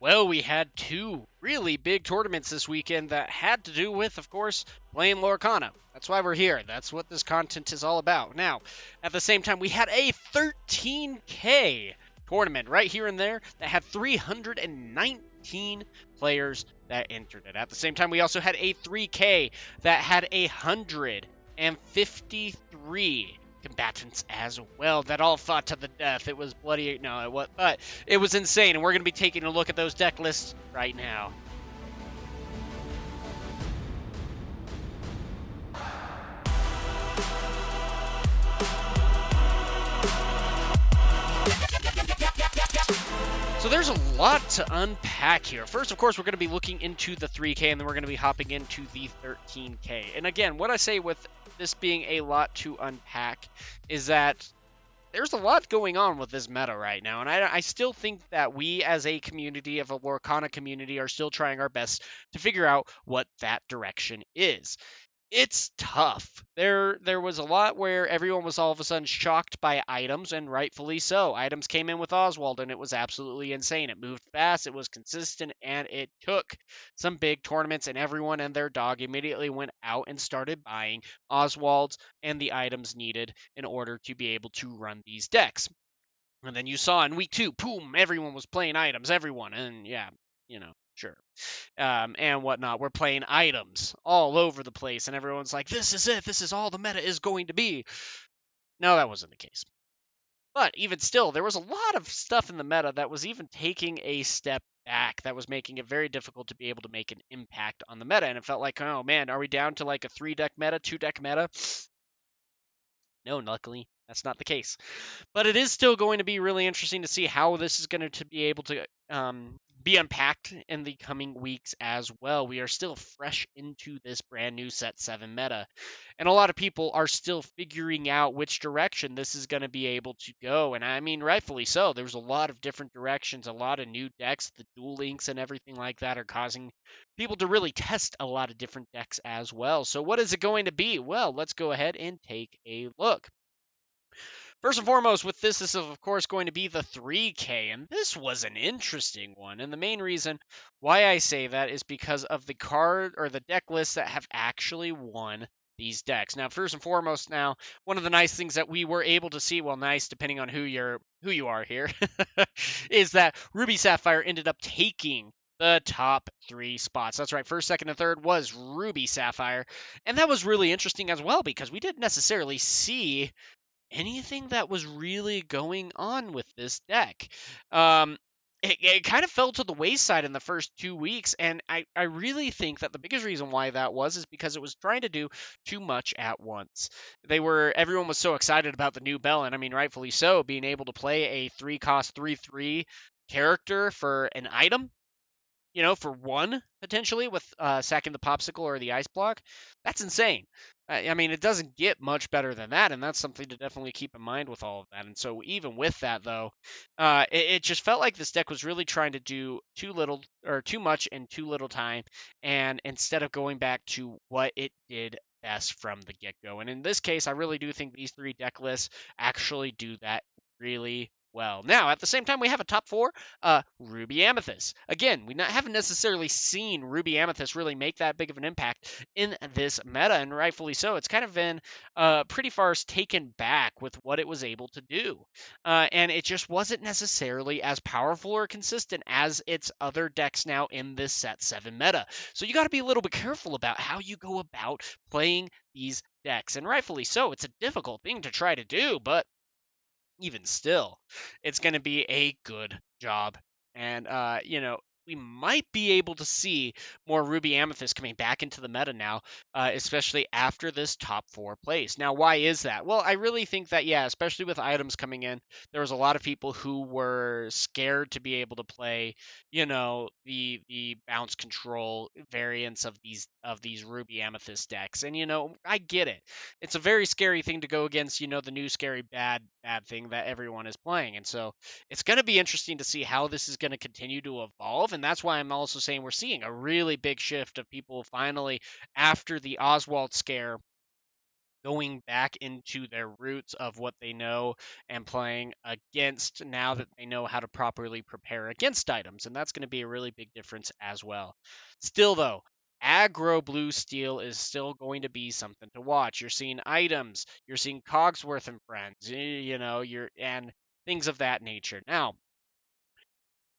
Well, we had two really big tournaments this weekend that had to do with, of course, playing Lorcana. That's why we're here. That's what this content is all about. Now, at the same time, we had a 13K tournament right here and there that had 319 players that entered it. At the same time, we also had a 3K that had 153 combatants as well that all fought to the death. It was bloody. No, it was, but it was insane, and we're going to be taking a look at those deck lists right now. So there's a lot to unpack here. First, of course, we're going to be looking into the 3K, and then we're going to be hopping into the 13K. And again, what I say with this being a lot to unpack is that there's a lot going on with this meta right now, and I still think that we as a community, of a Lorcana community, are still trying our best to figure out what that direction is. It's tough. There was a lot where everyone was all of a sudden shocked by items, and rightfully so. Items came in with Oswald, and it was absolutely insane. It moved fast, it was consistent, and it took some big tournaments, and everyone and their dog immediately went out and started buying Oswalds and the items needed in order to be able to run these decks. And then you saw in week 2, boom, everyone was playing items, everyone, and yeah, sure. And whatnot. We're playing items all over the place, and everyone's like, this is it. This is all the meta is going to be. No, that wasn't the case. But even still, there was a lot of stuff in the meta that was even taking a step back, that was making it very difficult to be able to make an impact on the meta. And it felt like, oh man, are we down to like a 3-deck meta, 2-deck meta? No, luckily, that's not the case. But it is still going to be really interesting to see how this is going to be able to be unpacked in the coming weeks as well. We are still fresh into this brand new set 7 meta, and a lot of people are still figuring out which direction this is going to be able to go. And I mean, rightfully so. There's a lot of different directions, a lot of new decks. The dual links and everything like that are causing people to really test a lot of different decks as well. So what is it going to be? Well, let's go ahead and take a look. First and foremost, with this is of course going to be the 3K, and this was an interesting one. And the main reason why I say that is because of the card or the deck lists that have actually won these decks. Now, first and foremost, now one of the nice things that we were able to see, well, nice depending on who you are here, is that Ruby Sapphire ended up taking the top 3 spots. That's right. First, second, and third was Ruby Sapphire. And that was really interesting as well because we didn't necessarily see anything that was really going on with this deck. It kind of fell to the wayside in the first 2 weeks, and I really think that the biggest reason why that was is because it was trying to do too much at once. Everyone was so excited about the new Bell, and I mean rightfully so, being able to play a 3-cost 3/3 character for an item, for one potentially with sacking the popsicle or the ice block. That's insane. I mean, it doesn't get much better than that, and that's something to definitely keep in mind with all of that. And so, even with that, though, it just felt like this deck was really trying to do too little or too much in too little time, and instead of going back to what it did best from the get-go. And in this case, I really do think these 3 deck lists actually do that really well. Now, at the same time, we have a top 4, Ruby Amethyst. Again, haven't necessarily seen Ruby Amethyst really make that big of an impact in this meta, and rightfully so. It's kind of been pretty far taken back with what it was able to do. And it just wasn't necessarily as powerful or consistent as its other decks now in this set 7 meta. So you got to be a little bit careful about how you go about playing these decks. And rightfully so. It's a difficult thing to try to do, but even still, it's going to be a good job. And, we might be able to see more Ruby Amethyst coming back into the meta now, especially after this top 4 place. Now, why is that? Well, I really think that, yeah, especially with items coming in, there was a lot of people who were scared to be able to play, the bounce control variants of these Ruby Amethyst decks. And, I get it. It's a very scary thing to go against, the new scary bad thing that everyone is playing. And so it's going to be interesting to see how this is going to continue to evolve. And that's why I'm also saying we're seeing a really big shift of people finally, after the Oswald scare, going back into their roots of what they know and playing against now that they know how to properly prepare against items. And that's going to be a really big difference as well. Still, though, aggro blue steel is still going to be something to watch. You're seeing items, you're seeing Cogsworth and friends, and things of that nature. Now,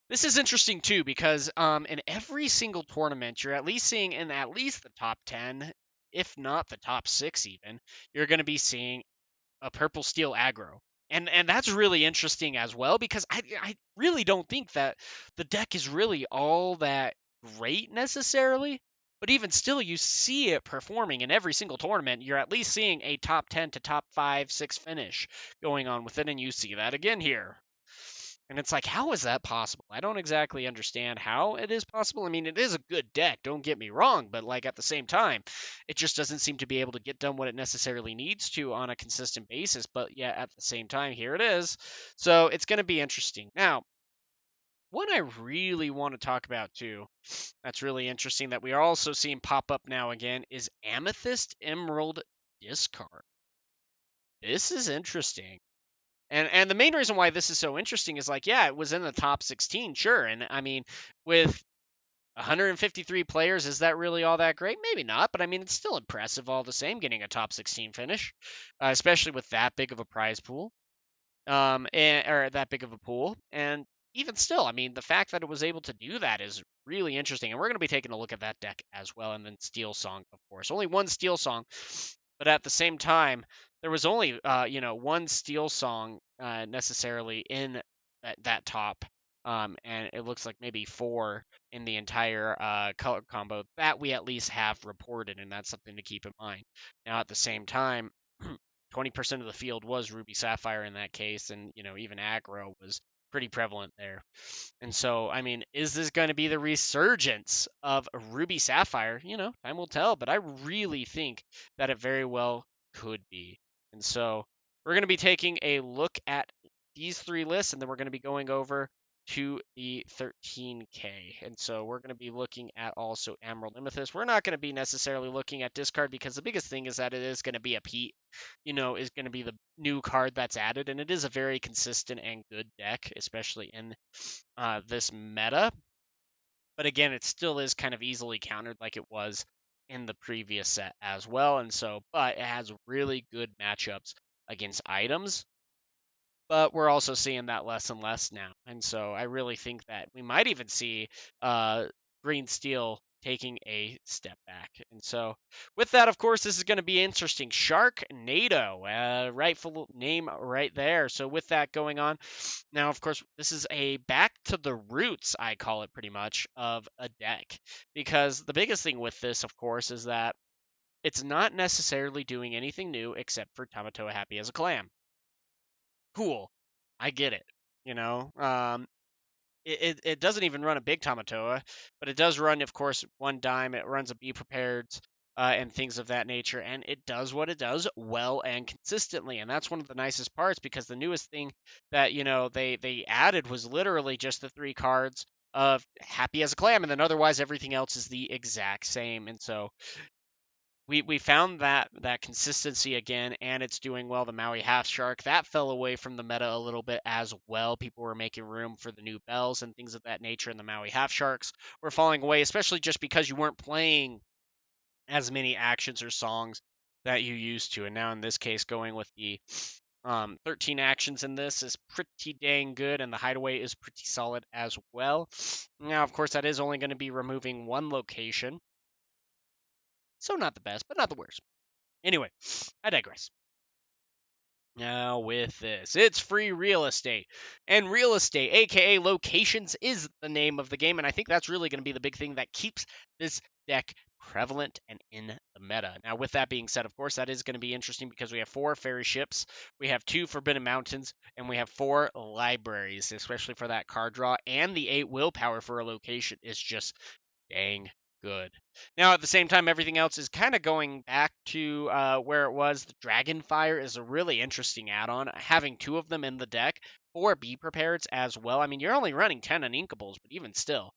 this is interesting too because in every single tournament, you're at least seeing in at least the top 10, if not the top 6 even, you're going to be seeing a purple steel aggro. And that's really interesting as well because I really don't think that the deck is really all that great necessarily. But even still, you see it performing in every single tournament. You're at least seeing a top 10 to top 5, 6 finish going on with it. And you see that again here. And it's like, how is that possible? I don't exactly understand how it is possible. I mean, it is a good deck, don't get me wrong, but like at the same time, it just doesn't seem to be able to get done what it necessarily needs to on a consistent basis. But yeah, at the same time, here it is. So it's going to be interesting. Now, what I really want to talk about too, that's really interesting that we are also seeing pop up now again, is Amethyst Emerald Discard. This is interesting. And the main reason why this is so interesting is like, yeah, it was in the top 16, sure. And I mean, with 153 players, is that really all that great? Maybe not, but I mean, it's still impressive all the same getting a top 16 finish, especially with that big of a prize pool, or that big of a pool. And even still, I mean, the fact that it was able to do that is really interesting. And we're going to be taking a look at that deck as well. And then Steel Song, of course. Only one Steel Song, but at the same time, there was only one Steel Song necessarily in that top, and it looks like maybe 4 in the entire color combo that we at least have reported, and that's something to keep in mind. Now, at the same time, 20% of the field was Ruby Sapphire in that case, and even aggro was pretty prevalent there. And so, I mean, is this going to be the resurgence of Ruby Sapphire? Time will tell, but I really think that it very well could be. And so, we're going to be taking a look at these 3 lists, and then we're going to be going over to the 13K. And so, we're going to be looking at also Emerald Amethyst. We're not going to be necessarily looking at discard because the biggest thing is that it is going to be a Pete, is going to be the new card that's added, and it is a very consistent and good deck, especially in this meta. But again, it still is kind of easily countered like it was in the previous set as well. And so, but it has really good matchups against items. But we're also seeing that less and less now. And so I really think that we might even see Green Steel taking a step back. And so with that, of course, this is going to be interesting. Sharknado, rightful name right there. So with that going on, now, of course, this is a back to the roots, I call it pretty much, of a deck. Because the biggest thing with this, of course, is that it's not necessarily doing anything new except for Tamatoa Happy as a clam. Cool. I get it. It doesn't even run a big Tamatoa, but it does run, of course, 1 dime. It runs a Be Prepared and things of that nature, and it does what it does well and consistently. And that's one of the nicest parts because the newest thing that they added was literally just the 3 cards of Happy as a Clam, and then otherwise everything else is the exact same. And so we found that consistency again, and it's doing well. The Maui Half Shark, that fell away from the meta a little bit as well. People were making room for the new bells and things of that nature, and the Maui Half Sharks were falling away, especially just because you weren't playing as many actions or songs that you used to. And now in this case, going with the 13 actions in this is pretty dang good, and the Hideaway is pretty solid as well. Now, of course, that is only going to be removing 1 location. So not the best, but not the worst. Anyway, I digress. Now with this, it's free real estate. And real estate, aka locations, is the name of the game. And I think that's really going to be the big thing that keeps this deck prevalent and in the meta. Now, with that being said, of course, that is going to be interesting because we have 4 fairy ships, we have 2 Forbidden Mountains, and we have 4 libraries, especially for that card draw. And the 8 willpower for a location is just dang good. Now, at the same time, everything else is kind of going back to where it was. The Dragonfire is a really interesting add-on. Having 2 of them in the deck, 4 Be Prepareds as well. I mean, you're only running 10 Uninkables, but even still.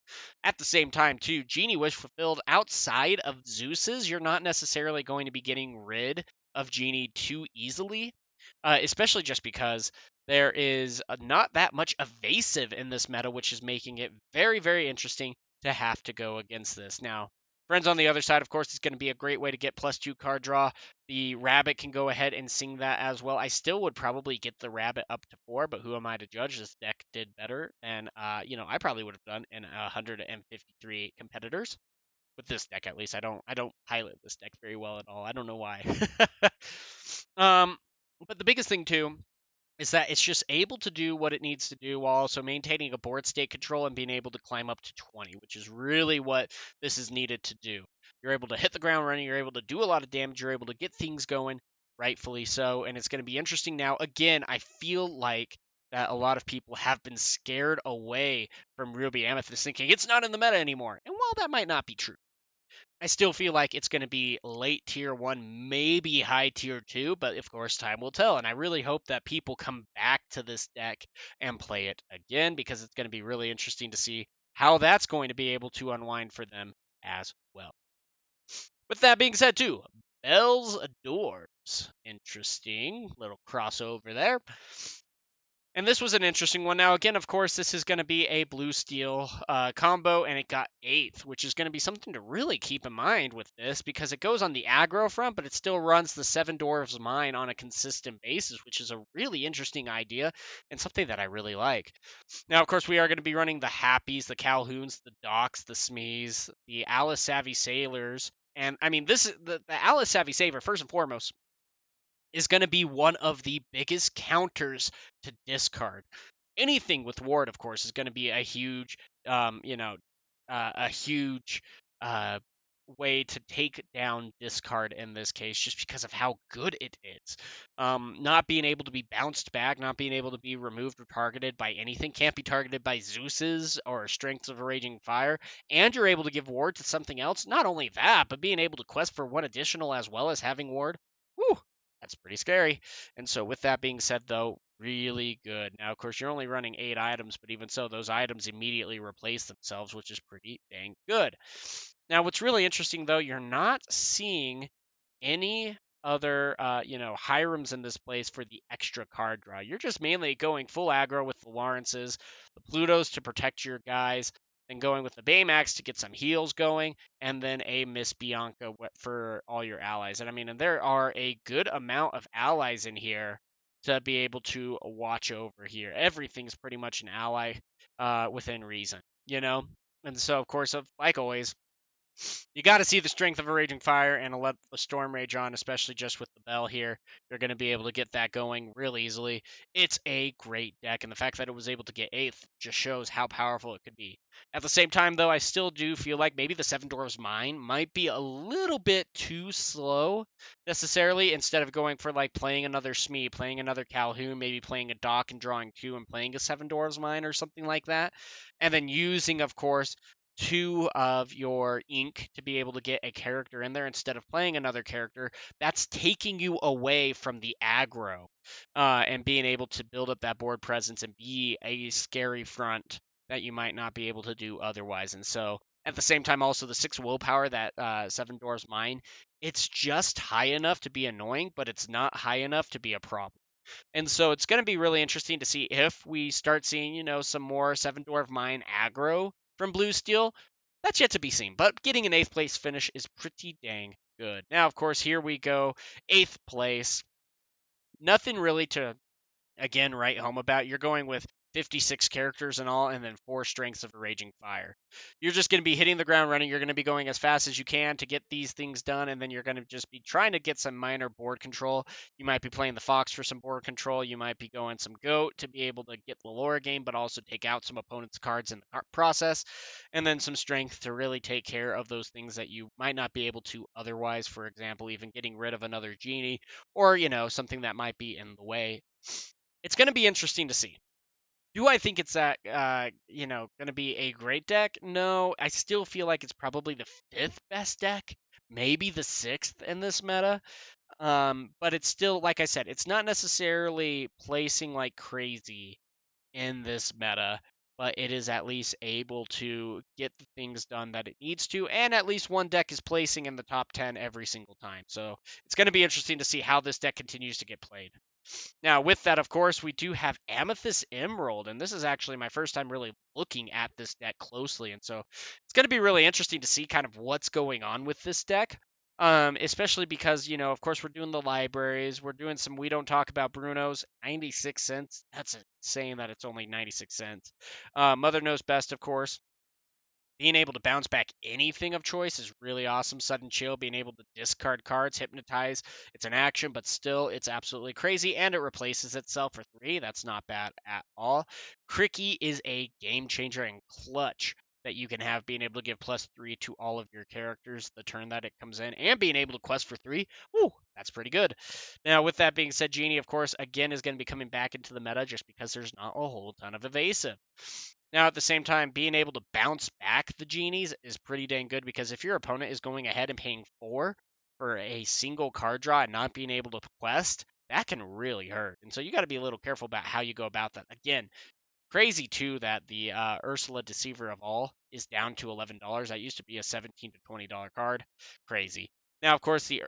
At the same time, too, Genie Wish Fulfilled outside of Zeus's, you're not necessarily going to be getting rid of Genie too easily, especially just because there is not that much evasive in this meta, which is making it very, very interesting to have to go against this. Now, Friends on the other side, of course, is going to be a great way to get +2 card draw. The Rabbit can go ahead and sing that as well. I still would probably get the Rabbit up to 4, but who am I to judge? This deck did better, and I probably would have done in 153 competitors with this deck at least. I don't pilot this deck very well at all. I don't know why. um, but the biggest thing too is that it's just able to do what it needs to do while also maintaining a board state control and being able to climb up to 20, which is really what this is needed to do. You're able to hit the ground running, you're able to do a lot of damage, you're able to get things going, rightfully so, and it's going to be interesting now. Again, I feel like that a lot of people have been scared away from Ruby Amethyst thinking it's not in the meta anymore. And while that might not be true, I still feel like it's going to be late tier 1, maybe high tier 2, but of course time will tell. And I really hope that people come back to this deck and play it again, because it's going to be really interesting to see how that's going to be able to unwind for them as well. With that being said too, Bell's Doors. Interesting little crossover there. And this was an interesting one. Now, again, of course, this is going to be a blue-steel combo, and it got 8th, which is going to be something to really keep in mind with this, because it goes on the aggro front, but it still runs the Seven Dwarves Mine on a consistent basis, which is a really interesting idea and something that I really like. Now, of course, we are going to be running the Happies, the Calhouns, the Docs, the Smees, the Alice Savvy Sailors, and I mean, this is the Alice Savvy Saver, first and foremost, is going to be one of the biggest counters to discard. Anything with Ward, of course, is going to be a huge, a huge way to take down discard in this case, just because of how good it is. Not being able to be bounced back, not being able to be removed or targeted by anything, can't be targeted by Zeus's or Strengths of a Raging Fire, and you're able to give Ward to something else. Not only that, but being able to quest for one additional as well as having Ward. Whew, that's pretty scary. And so with that being said, though, really good. Now, of course, you're only running 8 items, but even so, those items immediately replace themselves, which is pretty dang good. Now, what's really interesting, though, you're not seeing any other, Hirams in this place for the extra card draw. You're just mainly going full aggro with the Lawrences, the Plutos to protect your guys, then going with the Baymax to get some heals going, and then a Miss Bianca for all your allies. And I mean, and there are a good amount of allies in here to be able to watch over here. Everything's pretty much an ally within reason, you know? And so, of course, like always, you got to see the Strength of a Raging Fire and let the Storm Rage on, especially just with the Bell here. You're going to be able to get that going real easily. It's a great deck, and the fact that it was able to get 8th just shows how powerful it could be. At the same time, though, I still do feel like maybe the Seven Dwarves Mine might be a little bit too slow, necessarily, instead of going for, like, playing another Smee, playing another Calhoun, maybe playing a Dock and drawing 2 and playing a Seven Dwarves Mine or something like that. And then using, of course, 2 of your ink to be able to get a character in there instead of playing another character. That's taking you away from the aggro and being able to build up that board presence and be a scary front that you might not be able to do otherwise. And so at the same time, also the 6 willpower that Seven Dwarves Mine, it's just high enough to be annoying, but it's not high enough to be a problem. And so it's going to be really interesting to see if we start seeing, some more Seven Dwarf Mine aggro from Blue Steel. That's yet to be seen, but getting an 8th place finish is pretty dang good. Now, of course, here we go. 8th place. Nothing really to, again, write home about. You're going with 56 characters in all, and then 4 Strengths of a Raging Fire. You're just going to be hitting the ground running. You're going to be going as fast as you can to get these things done, and then you're going to just be trying to get some minor board control. You might be playing the Fox for some board control. You might be going some Goat to be able to get the lore game, but also take out some opponent's cards in the process, and then some Strength to really take care of those things that you might not be able to otherwise. For example, even getting rid of another Genie, or, something that might be in the way. It's going to be interesting to see. Do I think it's going to be a great deck? No, I still feel like it's probably the 5th best deck, maybe the 6th in this meta. But it's still, like I said, it's not necessarily placing like crazy in this meta. but it is at least able to get the things done that it needs to, and at least one deck is placing in the top 10 every single time. So it's going to be interesting to see how this deck continues to get played. Now, with that, of course, we do have Amethyst Emerald, and this is actually my first time really looking at this deck closely, and so it's going to be really interesting to see kind of what's going on with this deck. Especially because, of course, we're doing the libraries, we're doing some We Don't Talk About Bruno's, 96 cents. That's insane that it's only 96 cents. Mother Knows Best, of course. Being able to bounce back anything of choice is really awesome. Sudden Chill, being able to discard cards, Hypnotize, it's an action, but still, it's absolutely crazy, and it replaces itself for 3. That's not bad at all. Cricky is a game changer and clutch that you can have, being able to give +3 to all of your characters the turn that it comes in, and being able to quest for 3. Woo, that's pretty good. Now, with that being said, Genie, of course, again, is going to be coming back into the meta just because there's not a whole ton of evasive. Now, at the same time, being able to bounce back the genies is pretty dang good, because if your opponent is going ahead and paying 4 for a single card draw and not being able to quest, that can really hurt. And so you got to be a little careful about how you go about that. Again, crazy too that the Ursula Deceiver of All is down to $11. That used to be a $17 to $20 card. Crazy. Now, of course, the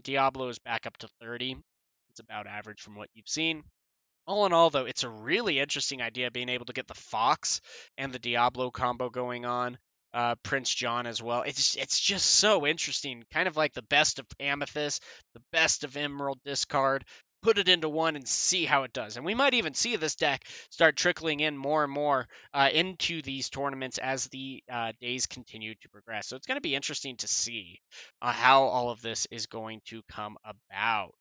Diablo is back up to 30. It's about average from what you've seen. All in all, though, it's a really interesting idea being able to get the Fox and the Diablo combo going on. Prince John as well. It's just so interesting. Kind of like the best of Amethyst, the best of Emerald discard. Put it into one and see how it does. And we might even see this deck start trickling in more and more into these tournaments as the days continue to progress. So it's going to be interesting to see how all of this is going to come about.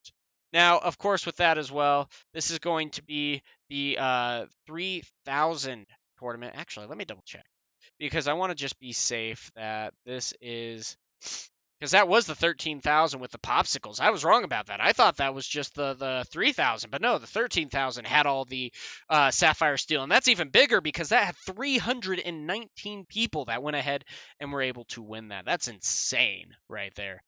Now, of course, with that as well, this is going to be the 3,000 tournament. Actually, let me double check, because I want to just be safe that this is, because that was the 13,000 with the popsicles. I was wrong about that. I thought that was just the 3,000, but no, the 13,000 had all the Sapphire Steel, and that's even bigger because that had 319 people that went ahead and were able to win that. That's insane right there.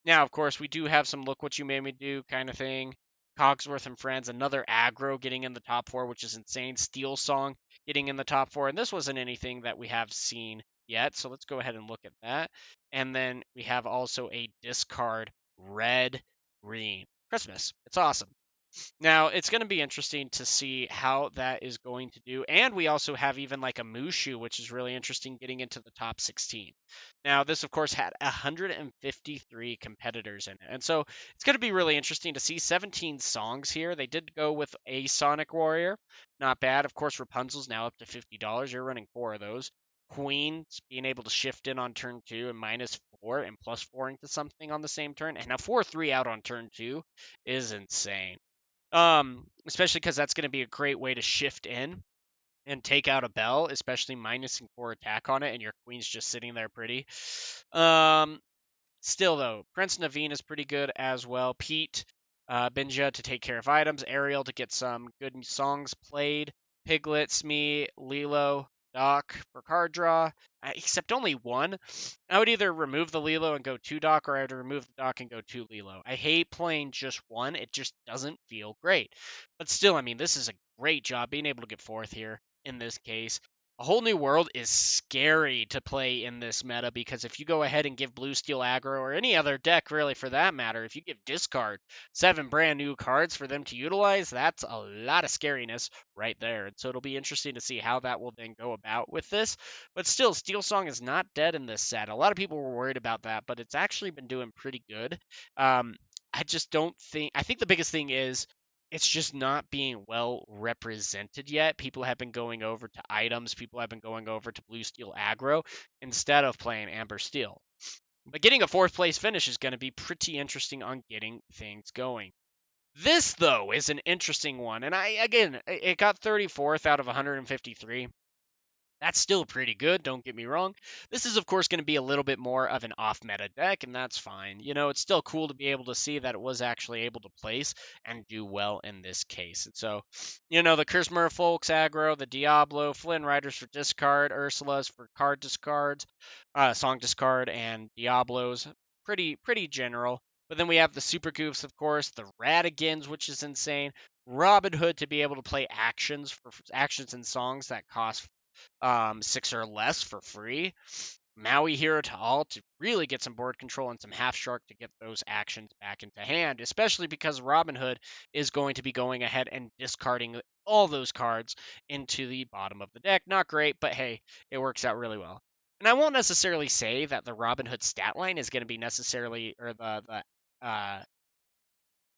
Now, of course, we do have some Look What You Made Me Do kind of thing. Cogsworth and Friends, another aggro getting in the top 4, which is insane. Steel Song getting in the top 4. And this wasn't anything that we have seen yet. So let's go ahead and look at that. And then we have also a discard Red Green Christmas. It's awesome. Now, it's going to be interesting to see how that is going to do. And we also have even like a Mushu, which is really interesting, getting into the top 16. Now, this, of course, had 153 competitors in it. And so it's going to be really interesting to see 17 songs here. They did go with a Sonic Warrior. Not bad. Of course, Rapunzel's now up to $50. You're running 4 of those. Queen being able to shift in on turn 2 and -4 and +4 into something on the same turn. And now 4-3 out on turn 2 is insane. Especially because that's going to be a great way to shift in and take out a bell, especially -4 attack on it, and your queen's just sitting there pretty. Still though, Prince Naveen is pretty good as well. Pete, Binja to take care of items, Ariel to get some good songs played, Piglet, Smee, Lilo, Doc for card draw, except only one. I would either remove the Lilo and go 2 Doc, or I would remove the Doc and go 2 Lilo. I hate playing just one. It just doesn't feel great. But still, I mean, this is a great job being able to get 4th here in this case. A Whole New World is scary to play in this meta, because if you go ahead and give Blue Steel aggro, or any other deck really for that matter, if you give discard 7 brand new cards for them to utilize, that's a lot of scariness right there. And so it'll be interesting to see how that will then go about with this. But still, Steel Song is not dead in this set. A lot of people were worried about that, but it's actually been doing pretty good. I just don't think, I think the biggest thing is it's just not being well represented yet. People have been going over to items, people have been going over to Blue Steel aggro instead of playing Amber Steel. But getting a 4th place finish is going to be pretty interesting on getting things going. This, though, is an interesting one. And it got 34th out of 153. That's still pretty good, don't get me wrong. This is, of course, going to be a little bit more of an off-meta deck, and that's fine. It's still cool to be able to see that it was actually able to place and do well in this case. And so, the Kurzmer Folks aggro, the Diablo, Flynn Riders for discard, Ursula's for card discards, song discard, and Diablos. Pretty general. But then we have the Super Goofs, of course, the Radigans, which is insane. Robin Hood to be able to play actions and songs that cost 6 or less for free. Maui Hero to all to really get some board control, and some Half Shark to get those actions back into hand, especially because Robin Hood is going to be going ahead and discarding all those cards into the bottom of the deck. Not great, but hey, it works out really well. And I won't necessarily say that the Robin Hood stat line is going to be necessarily, or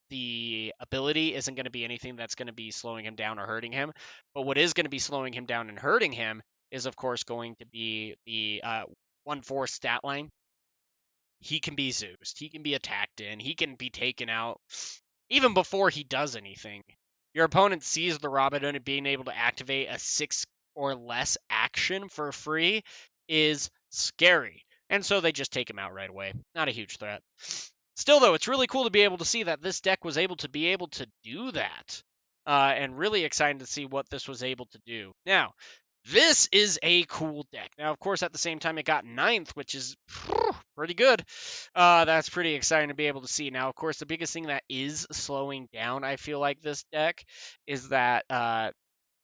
the ability isn't going to be anything that's going to be slowing him down or hurting him. But what is going to be slowing him down and hurting him is, of course, going to be the 1/4 stat line. He can be Zeused. He can be attacked in. He can be taken out even before he does anything. Your opponent sees the Robin Hood and being able to activate a 6 or less action for free is scary. And so they just take him out right away. Not a huge threat. Still, though, it's really cool to be able to see that this deck was able to be able to do that. And really excited to see what this was able to do. Now, this is a cool deck. Now, of course, at the same time, it got 9th, which is pretty good. That's pretty exciting to be able to see. Now, of course, the biggest thing that is slowing down, I feel like, this deck is that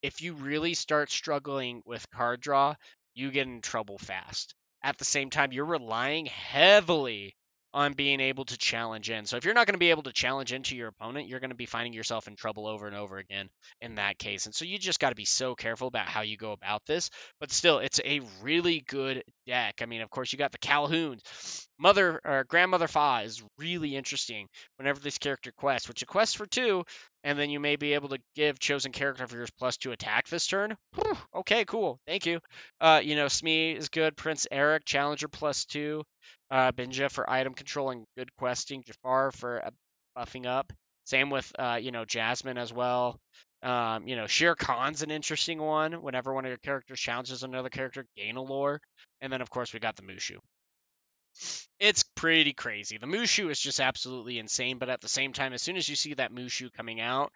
if you really start struggling with card draw, you get in trouble fast. At the same time, you're relying heavily on being able to challenge in. So if you're not going to be able to challenge into your opponent, you're going to be finding yourself in trouble over and over again in that case. And so you just got to be so careful about how you go about this. But still, it's a really good deck. I mean, of course, you got the Calhoun. Mother or Grandmother Fa is really interesting whenever this character quests, which it quests for 2, and then you may be able to give chosen character of yours +2 attack this turn. Whew, okay, cool. Thank you. Smee is good. Prince Eric, Challenger +2. Binja for item control and good questing. Jafar for buffing up. Same with, Jasmine as well. Shere Khan's an interesting one. Whenever one of your characters challenges another character, gain a lore. And then, of course, we got the Mushu. It's pretty crazy. The Mushu is just absolutely insane, but at the same time, as soon as you see that Mushu coming out,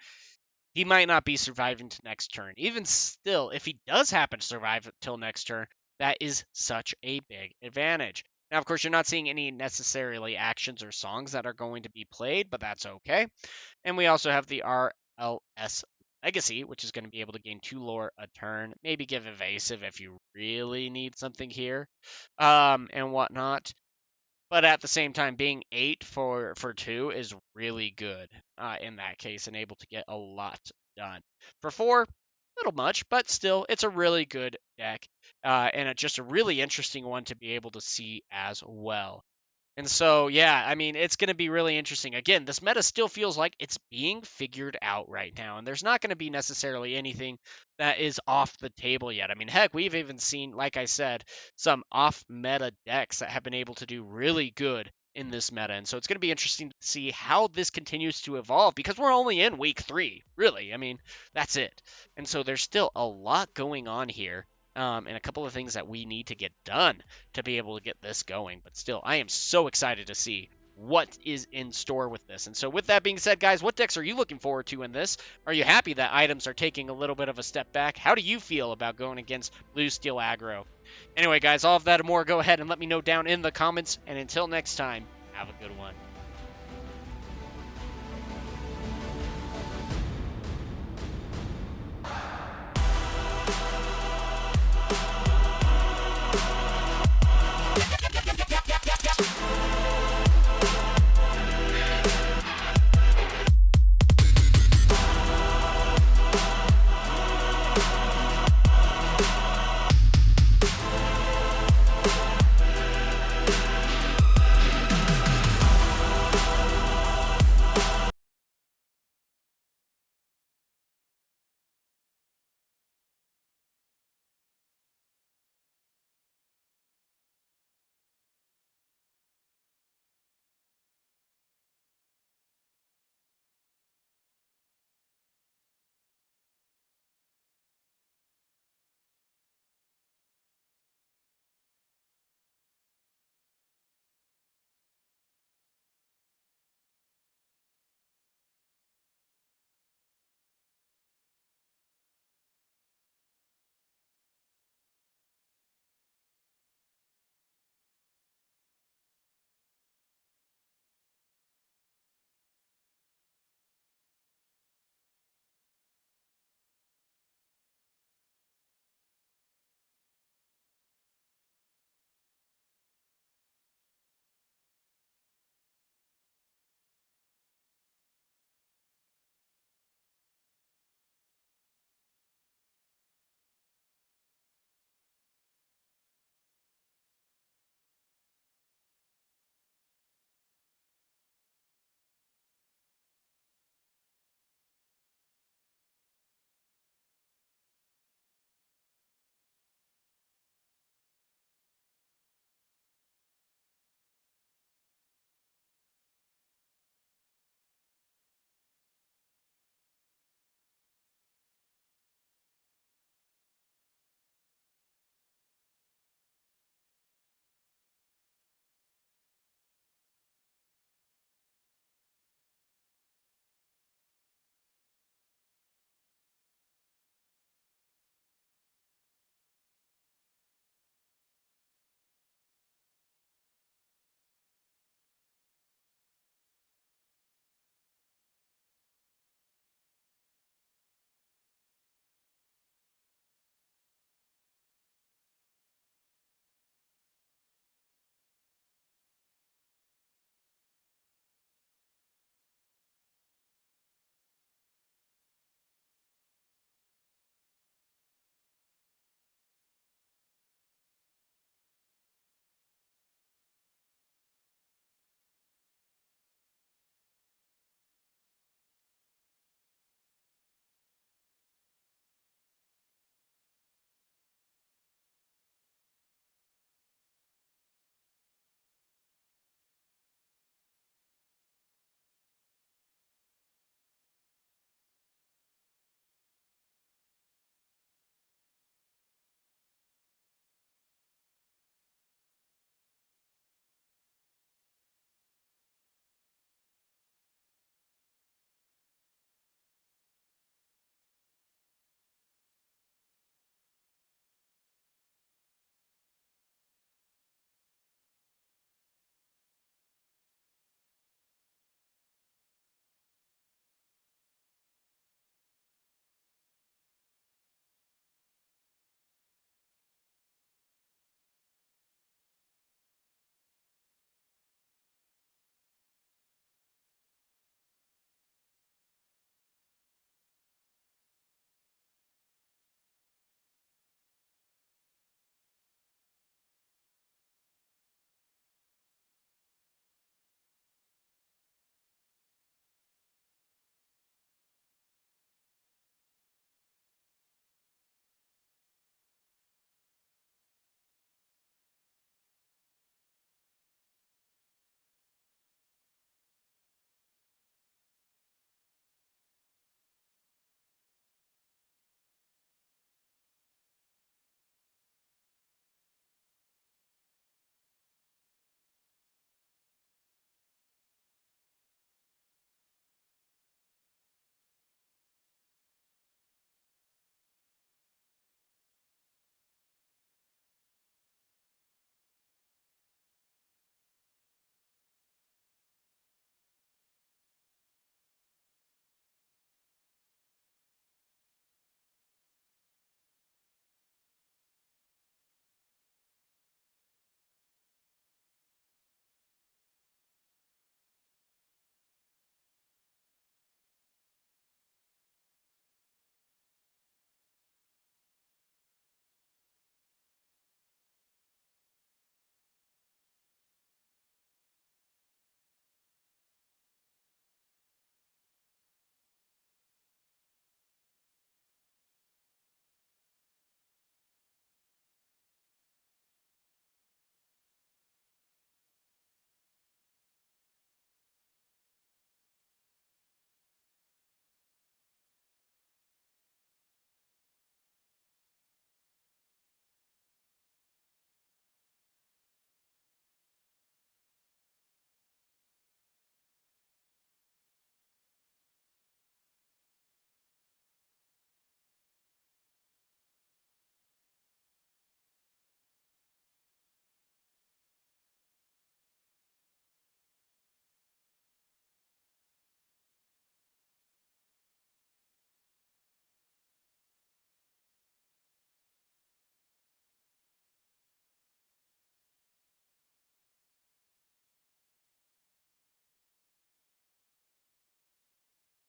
he might not be surviving to next turn. Even still, if he does happen to survive till next turn, that is such a big advantage. Now, of course, you're not seeing any necessarily actions or songs that are going to be played, but that's okay. And we also have the RLS Legacy, which is going to be able to gain 2 lore a turn, maybe give evasive if you really need something here, and whatnot. But at the same time, being 8 for 2 is really good in that case, and able to get a lot done. For 4, little much, but still, it's a really good deck, and just a really interesting one to be able to see as well. And so, yeah, I mean, it's going to be really interesting. Again, this meta still feels like it's being figured out right now, and there's not going to be necessarily anything that is off the table yet. I mean, heck, we've even seen, like I said, some off-meta decks that have been able to do really good in this meta. And so it's going to be interesting to see how this continues to evolve, because we're only in week 3, really. I mean, that's it. And so there's still a lot going on here. And a couple of things that we need to get done to be able to get this going. But still, I am so excited to see what is in store with this. And so with that being said, guys, what decks are you looking forward to in this? Are you happy that items are taking a little bit of a step back? How do you feel about going against blue steel aggro? Anyway, guys, all of that and more, go ahead and let me know down in the comments. And until next time, have a good one.